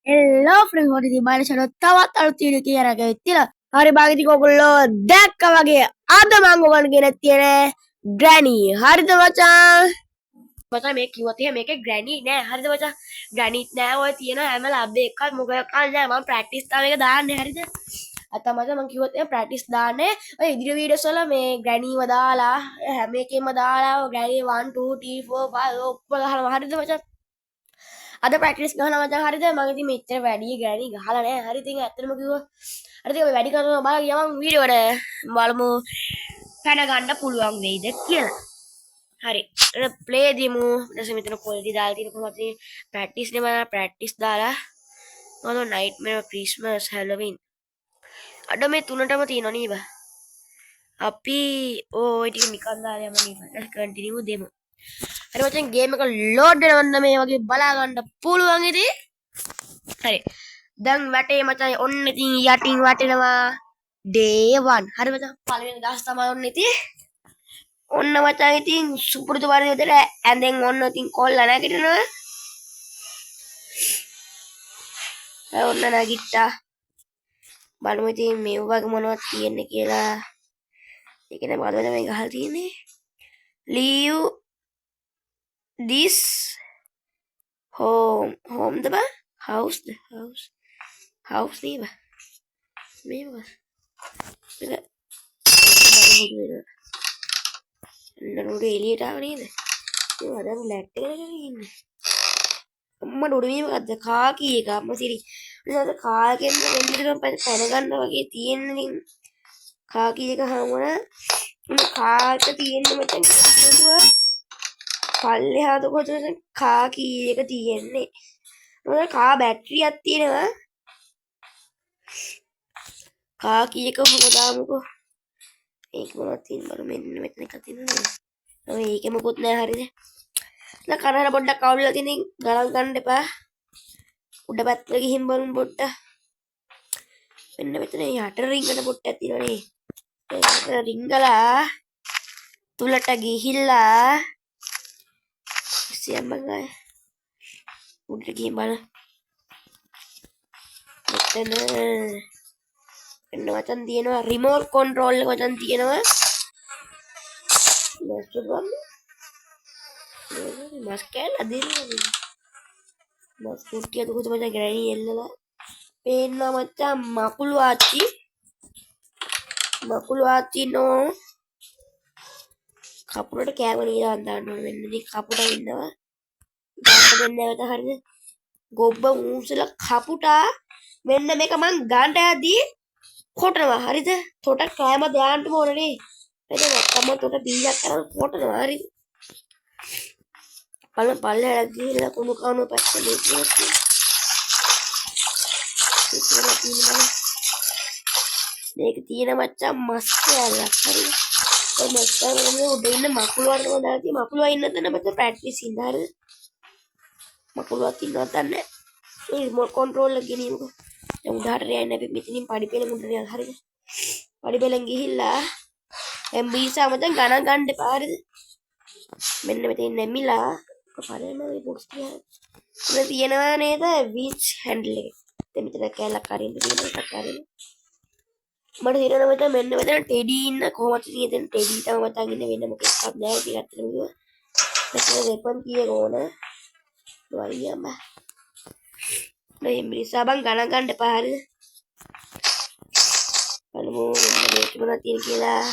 Hello friends, what is the minus තවත් අලුත් video එකක් කියලා. හරි භාගිතික ඔයගොල්ලෝ දැක්කා වගේ අද මම ඔයගොල්ලන්ට ගෙන තියෙන ග්‍රැනි. හරිද මචං? මචං මේ කිව්වත් එහෙම මේකේ ග්‍රැනි නෑ. හරිද මචං? ග්‍රැනිත් නෑ ඔය තියෙන හැම ලැබ් එකක්වත් මොකක්වත් නෑ. මම ප්‍රැක්ටිස් තාම එක දාන්නේ හරිද? අත මචං මම කිව්වත් එහෙම ප්‍රැක්ටිස් දාන්නේ. ඔය ඉදිරි වීඩියෝස් වල මේ ග්‍රැනිව දාලා හැම එකෙම දාලා ග්‍රැනි 1 2 3 4 5 ඔක්කොම ගහනවා. හරිද මචං? අද ප්‍රැක්ටිස් ගහනවා මචං හරිද මම ඉතින් මෙච්චර වැඩි ගෑණි ගහලා නැහැ හරි ඉතින් ඇත්තටම කිව්වා හරි ඉතින් ඔය වැඩි කරනවා බලන්න යමන් වීඩියෝවට බලමු පැන ගන්න පුළුවන් වෙයිද කියලා හරි එතන ප්ලේ දිමු ඊට පස්සේ මෙතන ක්වොලිටි දාලා තියෙන කොහොමද ප්‍රැක්ටිස් නේ මම ප්‍රැක්ටිස් දාලා මොකද නයිට්මෙයාර් ක්‍රිස්මස් හැලොවින් අද මේ තුනටම තියෙනවා නේද අපි ওই ටික නිකන් දාලා යමු නේද කන්ටිනියු දෙමු හරි මචං ගේම් එක ලෝඩ් වෙනවන්න මේ වගේ බලා ගන්න පුළුවන් ඉතින් හරි දැන් වැටේ මචං ඔන්න ඉතින් යටින් වටෙනවා day 1 හරි මචං පළවෙනි දවස් තමයි ඔන්න ඉතින් ඔන්න මචං ඉතින් සුපුරුදු පරිදි උදේට ඇඳෙන් ඔන්න ඉතින් කොල්ල නැගිටිනවා ඔන්න නැගිට්ටා බලමු ඉතින් මේ වගේ මොනවද තියෙන්නේ කියලා ඒක නේ මොකද මේ ගහලා තියෙන්නේ leave this home the house නේද මේ මොකද නඩු එළියට ආව නේද ඒ වදන් ලැට් එකකට ඉන්නේ අම්මා ඩොඩ මේ මොකද්ද කාකී එක අම්මා සිරි නේද කාකෙන් වෙන්දිරම පැන ගන්න වගේ තියෙන්නේ කාකී එක හමුනා කාක තියෙන්නේ මචං පල්ලෙහාට කොටස කාකී එක තියෙන්නේ මොකද කා බැටරියක් තියෙනවා කාකී එක හොදාමුකෝ ඒක මොනවද තියෙන්නේ බලමු මෙන්න මෙතන එකක් තියෙනවා ඔය ඒකේ මොකුත් නැහැ හරිද දැන් කනහර පොඩ්ඩක් අවුල්ලා තියෙනින් ගණන් ගන්න එපා උඩ පැත්තට ගිහින් බලමු පොඩ්ඩක් මෙන්න මෙතන යට රින්ගන පොට්ටක් තියෙනනේ ඒක රින්ගලා තුලට ගිහිල්ලා සියම්මගා උඩට ගිහින් බලන්න මෙතන එන්න වචන් තියෙනවා රිමෝට් කන්ට්‍රෝල් එක වචන් තියෙනවා දැස්බම් මස් කෑල්ල දෙන්නේ මස් කුට්ටිය දුක තමයි ග්‍රැනි එල්ලලා පේනවා මචං මකුළු ආච්චි නෝ කපුරට කෑම නීලා දාන්න ඕන මෙන්න ඉතින් කපුට ඉන්නවා ගන්න දෙන්න නැවත හරිද ගොබ්බ මූසල කපුටා මෙන්න මේක මං ගන්න යද්දී කොටනවා හරිද තොට කෑම දාන්න ඕනනේ එතන නැත්තම් තොට බීජක් කරන් කොටනවා හරිද පල්ලෙහාට ගිහිල්ලා කුණු කවුණු පැත්තේ මේක තියෙන මච්චන් මස් කෑල්ලක් හරිද ඔය මස් කෑල්ල උඩ ඉන්න මකුළු වර්ගම දාලා තියෙන මකුළුවා ඉන්න තැන මචං ප්‍රැක්ටිස් ඉන්න හරිද මකුළුවත් ඉන්නවත් නැහැ ඒ රිමෝට් කන්ට්‍රෝල් එක ගෙනියමුකෝ දැන් උඩහට යන්නේ අපි මෙතනින් පඩිපෙළ උඩට යන්න හරිද පඩිපෙළෙන් ගිහිල්ලා දැන් බීසා මචං ගණන් ගන්න එපා හරිද මෙන්න මෙතන නැමිලා කපරේම මේ බොක්ස් එක තියෙනවා නේද විච් හැන්ඩල් එක දැන් මෙතන කැලක් අරින්න තියෙන එකක් අරින්න මට හිතෙනවා මචං මෙන්න මෙතන ටෙඩි ඉන්න කොහොමද තියෙන්නේ ටෙඩි තමයි මචං ඉන්නේ වෙන මොකක්වත් නැහැ ටිකක් අතන කිව්වා මෙතන වෙපන් කීයක ඕන වයියම මේ මිනිසා බං ගණන් ගන්න එපා හරිද බලමු මේක මොනවද තියෙන්නේ කියලා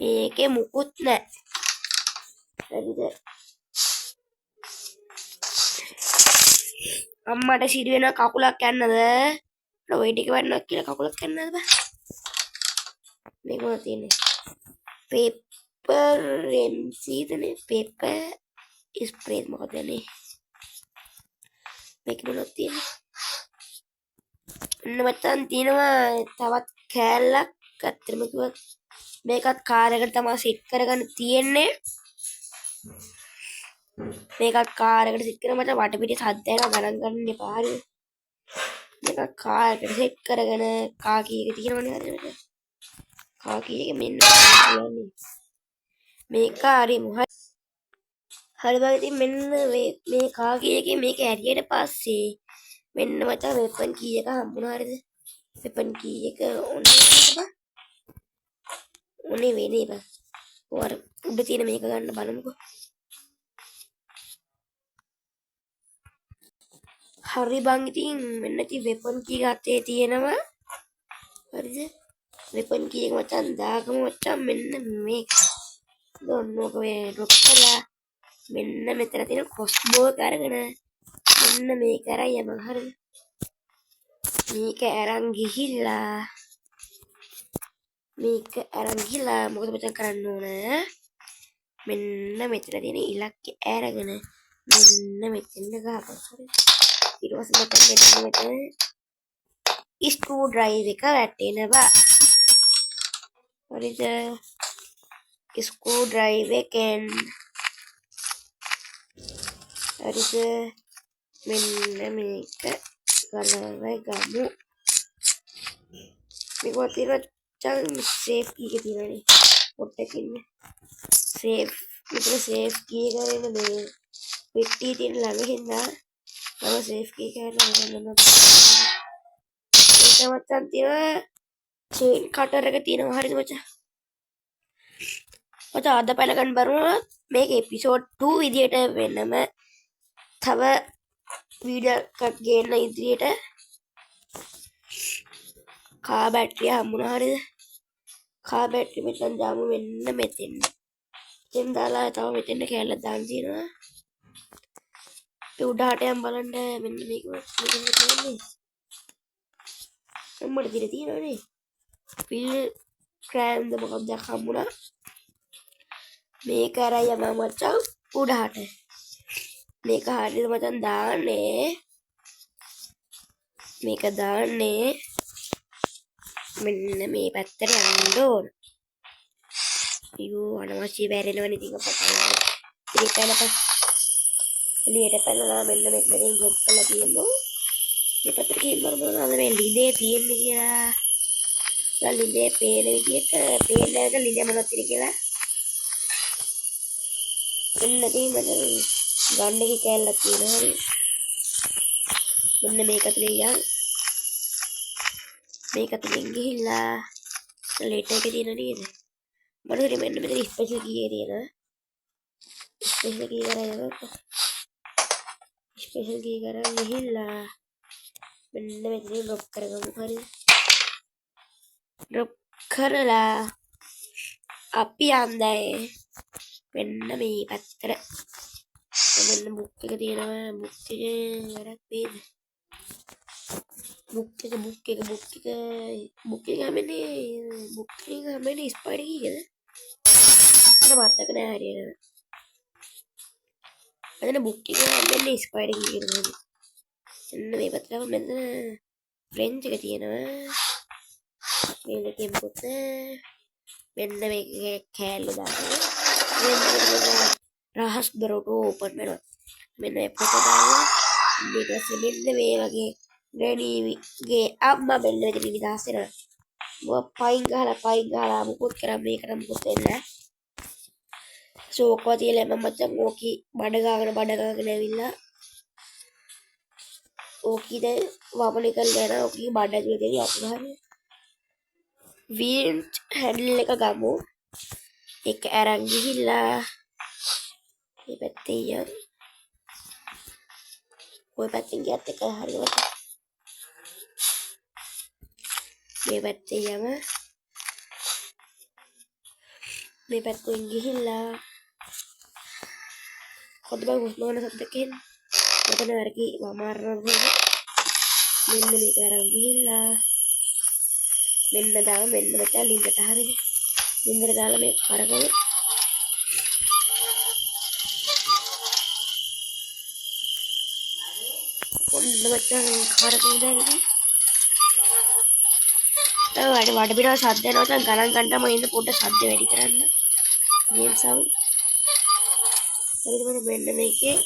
මේකේ මුකුත් නැහැ හරිද අම්මට සිඩි වෙන කකුලක් යන්නද ඔය ටික වන්නක් කියලා කකුලක් යන්නද බෑ මේක මොනවද තියෙන්නේ පේපර් එම්සීදනේ පේපර් ස්ප්‍රේ මොකද නේ මේක මොනවද තියෙන්නේ ඔන්න මචං තියෙනවා තවත් කෑල්ලක් අත්‍තරම කිව්වත් මේකත් කාර් එකට තමයි සෙට් කරගන්න තියෙන්නේ මේකත් කාර් එකට සෙට් කරලා මචං වටපිටේ සද්ද එනවා ගණන් ගන්න එපා හරිද මේක කාර් එකට සෙට් කරගෙන කාකී එක තියෙනවනේ හරිද කාකී එක මෙන්න මේක හරි මොහොත් හරි බා ඉතින් මෙන්න මේ කාකී එකේ මේක ඇරියට පස්සේ මෙන්න මචං වෙපන් කී එක හම්බුණා හරිද? වෙපන් කී එක ඕනේ වෙන්නේ බා. ඔයාර උඩ තියෙන මේක ගන්න බලමුකෝ. හරි බං ඉතින් මෙන්න ඉතින් වෙපන් කී ගත්තේ තියෙනවා. හරිද? වෙපන් කී එක මචං දාගමු මචං මෙන්න මේක. දොන්නක වේ ඩ්‍රොප් කරලා මෙන්න මෙතන තියෙන කොස්බෝ එක අරගෙන මෙන්න මේක අරන් යමන් හරිද? මේක අරන් ගිහිල්ලා මොකද මචං කරන්න ඕන? මෙන්න මෙතන තියෙන ඉලක්කය අරගෙන මෙන්න මෙතන ගහපන් හරිද? ඊට පස්සේ මෙතන ස්ක්‍රූ ඩ්‍රයිව් එක වැටෙනවා. හරිද? ස්ක්‍රූ ඩ්‍රයිව් එකෙන් හරිද? මෙන්න මේක ගලවයි ගමු. මේක තියෙන චන් සේෆ් කී එක තියෙනනේ. පොට්ටක් ඉන්නේ. සේෆ් මෙතන සේෆ් කී එක ගන්න මේ පෙට්ටිය තියෙන ළඟ හින්දා මම සේෆ් කී එක ගන්න ඒක මචං තියෙන චේන් කටර් එක තියෙනවා හරිද මචං? මචං අද පැන ගන්න බරුණා මේක එපිසෝඩ් 2 විදියට වෙනම තව වීඩියෝ එකක් ගේන්න ඉදිරියට කා බැටරිය හම්බුණා හරිද? කා බැටරි මෙතන දාමු මෙන්න මෙතෙන්. දැන් දාලා තව මෙතෙන් කැලලා දාන්න තියෙනවා. ඒ උඩහට යම් බලන්න මෙන්න මේක තියෙන්නේ. මොකද තියෙනවනේ. ෆිල් ක්‍රෑම්ද මොකක්ද හම්බුණා. මේක අරයි යම මචං උඩහට. මේක හරියට මචං දාන්නේ. මේක දාන්නේ මෙන්න මේ පැත්තට යන්න ඕන. අයියෝ අනවශ්‍ය බැරෙනවනේ ඉතින් අපට. එළියට පැනලා මෙන්න මෙතනින් ගොඩ කරලා තියෙනවා. මේ පැත්තට ගිහින් බලන්න මේ ලිඳේ තියෙන්නේ කියලා. දැන් ලිඳේ පේන විදිහට පේන්නේ නැහැ ලිඳේ මොනවද තියෙන්නේ කියලා. එන්න තියෙන්නේ ගන්න එක කැල්ලක් තියෙනවා හරි. මෙන්න මේක තුලින් යන්. මේක තුලින් ගිහිල්ලා ලේටර් එකේ තියෙන නේද? මට මෙන්න මෙතන ස්පෙෂල් කී එක තියෙනවා. ස්පෙෂල් කී කරා යනවා. ස්පෙෂල් කී කරා ගිහිල්ලා මෙන්න මෙතන ඩ්‍රොප් කරගමු හරිද? ඩ්‍රොප් කරලා අපි යන්නේ මෙන්න මේ පැත්තට. මෙන්න බුක් එක තියෙනවා. බුක් එකේ වැඩක් වේද? බුක් එක හැමනේ ස්පයිඩර් කීයද? මට මතක නෑ හරියට. මෙතන බුක් එක හැමනේ ස්පයිඩර් කීයද? මෙන්න මේ පැත්තට මෙතන ෆ්‍රෙන්ච් එක තියෙනවා. මේකෙන් පොත මෙන්න මේකේ කෑල්ල දාන්න. රහස් දොරට ඕපන් වෙනවා. මෙන්න මේ පොත දාලා ඊට පස්සේ මෙන්න මේ වගේ ග්‍රැනීගේ අම්මා මෙන්න මෙතන විදාස් වෙනවා. මොකක් පයින් ගහලා මුකුත් කරා මේකට මුකුත් වෙන්නේ නැහැ. සෝකෝ තියලා මම මචං ඕකි බඩ ගාගෙන ඇවිල්ලා ඕකි දැන් වමනේ කරලා යනවා. ඕකි බඩ ඇතුලේ තියෙන අතුරු හරිය. වීන්ච් හැන්ඩල් එක ගමු. ඒක අරන් ගිහිල්ලා මේ පැත්තේ යන්න. ඔය පැත්තෙන් ගියත් එක හරියට. මේ පැත්තේ යම. මේ පැත්තෙන් ගිහිල්ලා කොහොමද උස්මෝන සද්දකෙන් මෙතන වරකි වමාරන මෙන්න මේක අරන් ගිහිල්ලා මෙන්න දාම මෙන්න මෙතන ලින්කට හරිද? ලින්කට දාලා මේ කරකවමු. ඔන්න මචං කරකවමු දැන් ඉතින්. වඩ පිටව සද්ද යනවා නම් ගණන් ගන්නම ඉන්න පොඩ්ඩක් සද්ද වැඩි කරන්න. Game sound. හරිද මෙන්න මේකේ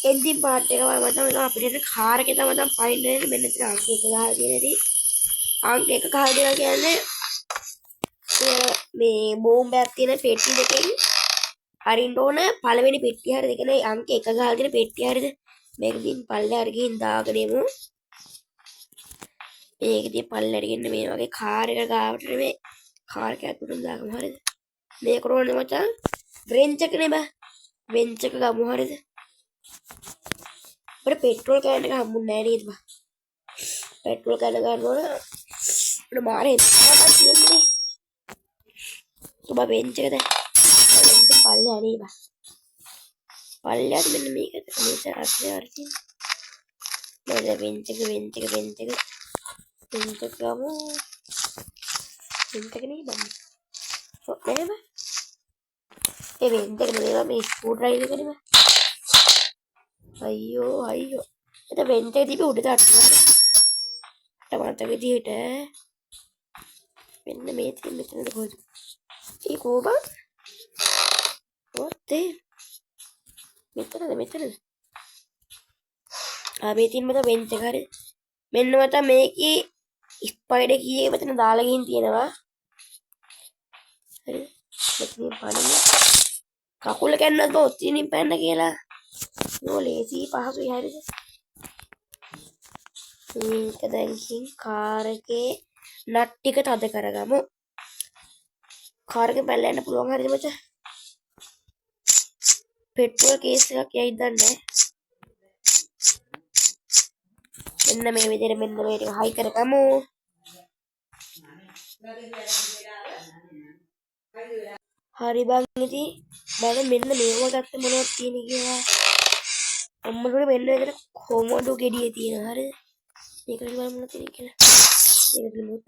එන්ජින් පාර්ට් එක වල මචං අපිට කාර් එකේ තමයි පයින්නේ මෙන්න ඉතින් අංක 1 ගහලා තියෙනදී අංක 1 ගහලා දෙනවා කියන්නේ මේ බෝම්බයක් තියෙන පෙට්ටි දෙකෙන් අරින්න ඕන පළවෙනි පෙට්ටිය හරිද? ඒ කියන්නේ අංක 1 ගහලා තියෙන පෙට්ටිය හරිද? මේක දින් පල්ලෙහාට ගිහින් දාගෙන යමු. මේකදී පල්ලෙට ගෙන්න මේ වගේ කාර් එක ගාවට නෙමෙයි කාර් එක ඇතුළට දාගමු හරියද මේක රෝනේ මචං රෙන්ච් එක නේ බා රෙන්ච් එක ගමු හරියද අපිට පෙට්‍රෝල් කෑන් එක හම්බුන්නේ නැහැ නේද බා පෙට්‍රෝල් කෑන ගන්න ඕන අපිට මාරේ හිතක් තියෙන්නේ ඔබ රෙන්ච් එක දැන් පල්ලෙහා නේ බා පල්ලෙහාට මෙන්න මේක මේ අස්සේ අරති නේද රෙන්ච් එක රෙන්ච් එක රෙන්ච් එක රෙන්ච් එක ගමු රෙන්ච් එක නේ බා නේද ඒ රෙන්ච් එක නේ මේ ස්ක්‍රූ ඩ්‍රයිවර් එක නේ බා අයියෝ අයියෝ එතන රෙන්ච් එක තිබි උඩට අටනවා මතක විදිහට මෙන්න මේ තියෙන මෙතනද කොහෙද ඒ කෝබා ඔතේ මෙතනද මේ තියෙන මත වෙන්ච් එක හරි මෙන්න මත මේකේ ස්පයිඩර් කී එක මෙතන දාලා ගිහින් තියෙනවා හරි මෙතන පානින්න කකුල කැන්නත් බෝ ඔතිනින් පැන්න කියලා නෝ ලේසි පහසුයි හරිද මේක දැන් කාර් එකේ නට් ටික තද කරගමු කාර් එක පැල්ල යන්න පුළුවන් හරිද මචං පෙට්‍රෝල් කේස් එකක් යයිද දන්නේ මෙන්න මේ විදිහට මෙන්න මේ ටික හයි කරගමු හරි බං ඉතින් මම මෙන්න මේව ගත්ත මොනවද තියෙන්නේ කියලා අම්මලුනේ මෙන්න එකට කොමඩු ගෙඩිය තියෙනවා හරිද මේකට බලමු මොනවද තියෙන්නේ කියලා මේකට මොකද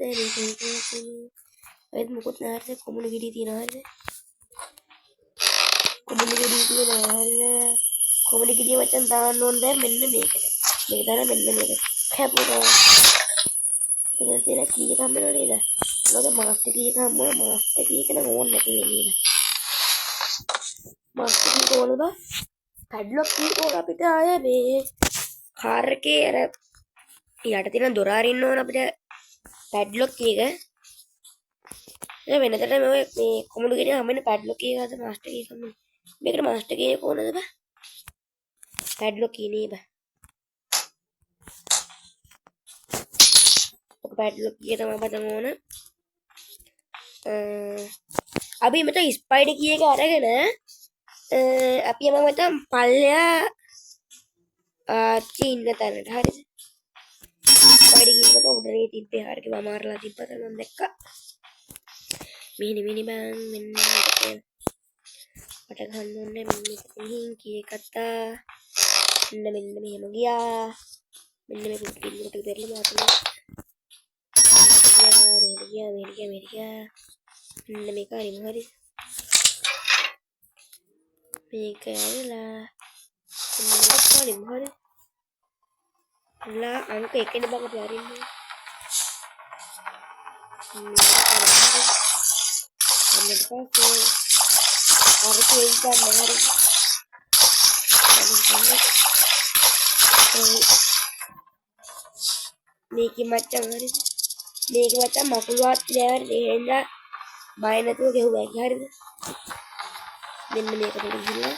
මේක මොකද නැහැද කොමඩු ගෙඩිය තියෙනවා හරිද කොමඩු ගෙඩිය තියෙනවා හරිද කොමඩු ගෙඩිය වචන් දාන්න ඕන දැන් මෙන්න මේකට මේක දාලා මෙන්න මේක කැපුවා කොහොමද කියලා කී එක හම්බ වෙනව නේද මොකද මාස්ටර් කී එක හම්බ වුණා මාස්ටර් කී එක නම් ඕන නැති නේද මාස්ටර් කී එක ඕනද පැඩ්ලොක් කී එක ඕන අපිට ආය මේ කාර් එකේ අර ඊට තියෙන දොර අරින්න ඕන අපිට පැඩ්ලොක් කී එක ඒ වෙනතට මේ කොමුඩු ගෙඩිය හැමෙන්න පැඩ්ලොක් කී එකද මාස්ටර් කී එක මේකට මාස්ටර් කී එක ඕනද බා පැඩ්ලොක් කී නේ බා පැඩ්ලොක් කී එක තමයි බතම ඕන අපි මත ස්පයිඩර් කී එක අරගෙන අපි යමු මත පල්ලෙයා චීන්න තැනට හරිද ස්පයිඩර් කී එක මත උඩරේ තිබ්බේ හරියට මම අරලා තිබ්බත මම දැක්කා මිනි බං මෙන්න මට ගන්න ඕනේ මෙන්න කී එකත් මෙන්න මෙහෙම ගියා මෙන්න මේ පිටින් ටික දෙරලා මාතලා මෙන්න මේක හරිම හරි මේක ඇරලා මේක හරිම හරි ලා අංක එකනේ බකට අරින්නේ අන්න පස්සේ අර කේක් ගන්න හරි මේක මච්චන් හරි මේක මචං මකුළුවත් නෑ හරිද එහෙනම් බය නැතුව ගෙහුවා කි හරිද මෙන්න මේකට ගිහිල්ලා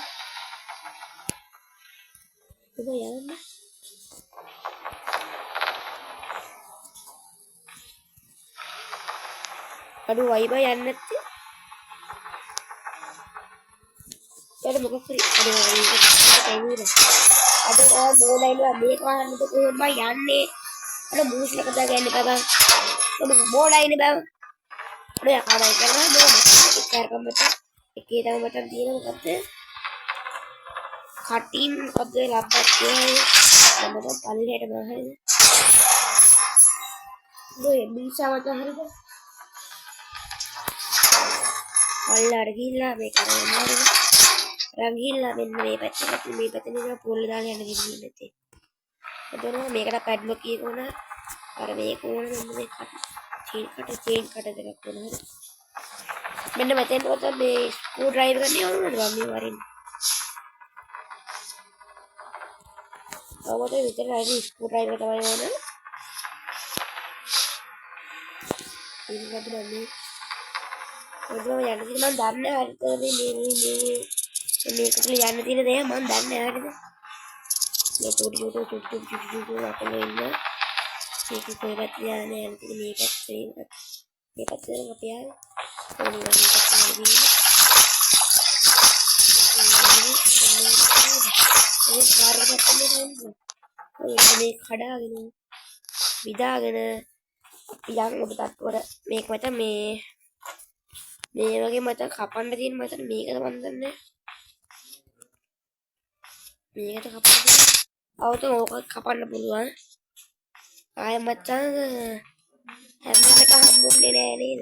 ඔබ යන්න අඩු වයිබ යන්නේ නැත්තේ ඊට මොකක් හරි අද මොලයිලා මේක වහන්නද කොහොමද යන්නේ අර මූස්ල කතා ගන්න බබා ඔබ මොලයිනේ බබා ඔය ආවයි කරනවා බෝන එකරකම්බට එකේ තමයි මට තියෙන මොකද්ද කටින් මොකද්ද ලබ්බක් කියන්නේ මම පල්ලෙහෙට මම හරිද ඔය බීසාවට හරිද අල්ලඩ ගිහිල්ලා මේ කරේ හරිද රංගිල්ලා මෙන්න මේ පැත්තට මේ පැත්තේ නිකන් පොල් දාලා යන්න දෙන්නේ නැත්තේ එතන මේකට පැඩ්ලොක් කීක උන අර මේක උන මෙන්න මේ චේන් කට දෙකක් උන හරි මෙන්න මෙතෙන් පොත මේ ස්ක්‍රූ ඩ්‍රයිවර් ගන්නේ ඕනද මම වරින් අවුවට විතර රයිඩ් ස්ක්‍රූ ඩ්‍රයිවර් තමයි ඕන ඉන්නකද මේ ඔයගොල්ලෝ යන්න තියෙන මම දන්නේ හරියට මේකට යන්න තියෙන දේ මම දන්නේ හරියද මේ චුටි අපල ඉන්න ඒක කොයි පැත්තට යන්නේ නැහැ නේද මේ පැත්තේ මේ පැත්තට අපි යන්නේ ඕනේ මේ පැත්තට ගිහින් ඒ කාර්යයක් කරන්නේ මේ කඩාගෙන විදාගෙන යන් ඔබ තත්වර මේක මත මේ වගේ මත කපන්න තියෙන මත මේකද මන් දන්නේ මේකට කපන්න අවුත ඕක කපන්න පුළුවන් ආය මචං හැමකට හම්බුනේ නෑ නේද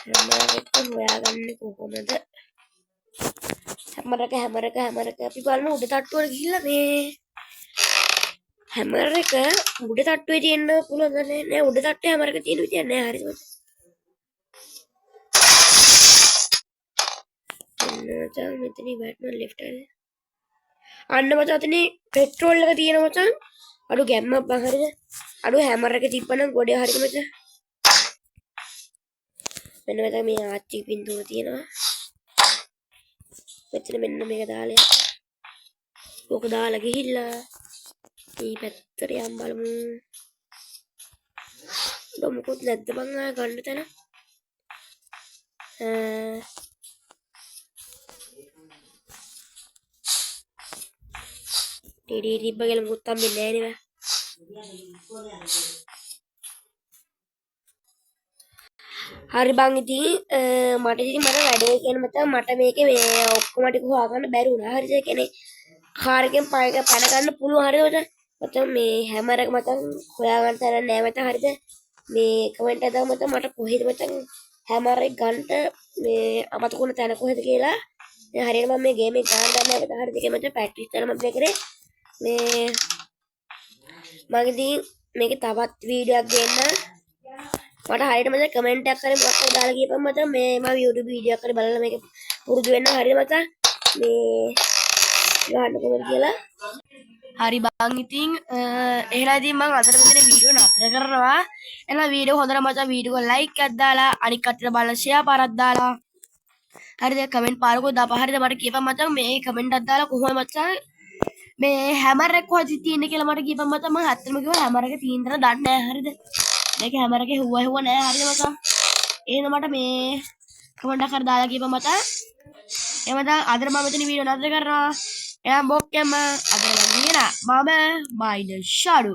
හැමකට හොයාගන්නේ කොහොමද හැමරක අපි බලමු උඩ තට්ටුවට ගිහිල්ලා මේ හැමර එක උඩ තට්ටුවේ තියෙන්න පුළුවන් නෑ උඩ තට්ටුවේ හැමරක තියෙන විදියක් නෑ හරිද මචං මෙතන වැටෙන ලෙෆ්ට් එක අන්න මචං අතන පෙට්‍රෝල් එක තියෙනවා මචං අඩු ගැම්මක් බං හරිද අඩු හැමර එක තිබ්බනම් ගොඩේ හරිද මචං මෙන්න මෙතන මේ ආච්චි පින්තූර තියෙනවා මෙතන මෙන්න මේක දාලා ඕක දාලා ගිහිල්ලා මේ පැත්තට යම් බලමු මොකොත් නැද්ද බං ආ ගන්න තැන ටීඩී ටිබ්බ කියලා මොකුත් හම්බෙන්නේ නැහැ නේ හරි බං ඉතින් මට වැඩේ කියන මත මට මේකේ මේ ඔක්කොම ටික හොයාගන්න බැරි වුණා හරිද ඒ කියන්නේ කාර් එකෙන් පැන ගන්න පුළුවන් හරිද මත මේ හැමර එක මත හොයාගන්න තරම් නෑ මත හරිද මේ කමෙන්ට් එක දාමු මට කොහෙද මත හැමර එක ගන්න මේ අමතකුණ තැන කොහෙද කියලා දැන් හරියට මම මේ ගේම් එක ගන්න දන්නේ නැහැ හරිද ඒක මත ප්‍රැක්ටිස් කරලා මම කරේ මේ මම ඉතින් මේකේ තවත් වීඩියෝ එකක් ගේන්න මට හරියට මම කමෙන්ට් එකක් කරේ මොකක්ද දාලා කියපන් මත මේ මම YouTube වීඩියෝ එකක් කරේ බලලා මේක පුරුදු වෙන්න හරියට මත මේ ගන්න කොහොමද කියලා හරි බං ඉතින් එහෙනම් ඉතින් මම අදට මෙතන වීඩියෝ නතර කරනවා එහෙනම් වීඩියෝ හොඳට මචං වීඩියෝ එක ලයික් එකක් දාලා අනිත් කට්ටියට බලලා ෂෙයා පාරක් දාලා හරිද කමෙන්ට් පාරකුත් දාපන් හරිද මට කියපන් මචං මේ කමෙන්ට් එකක් දාලා කොහොමද මචං මේ හැමර එක කොහෙද තියෙන්නේ කියලා මට කියපන් මචං මම ඇත්තටම කිව්වා හැමර එක තියෙන තැන දන්නේ නැහැ හරිද මේක හැමර එකේ හුවා නැහැ හරිද මචං එහෙනම් මට මේ කමෙන්ට් එකක් දාලා කියපන් මචං එහෙනම් අදට මම මෙතන වීඩියෝ නතර කරනවා එයා බොක්කම අදට මම බයිද ෂඩු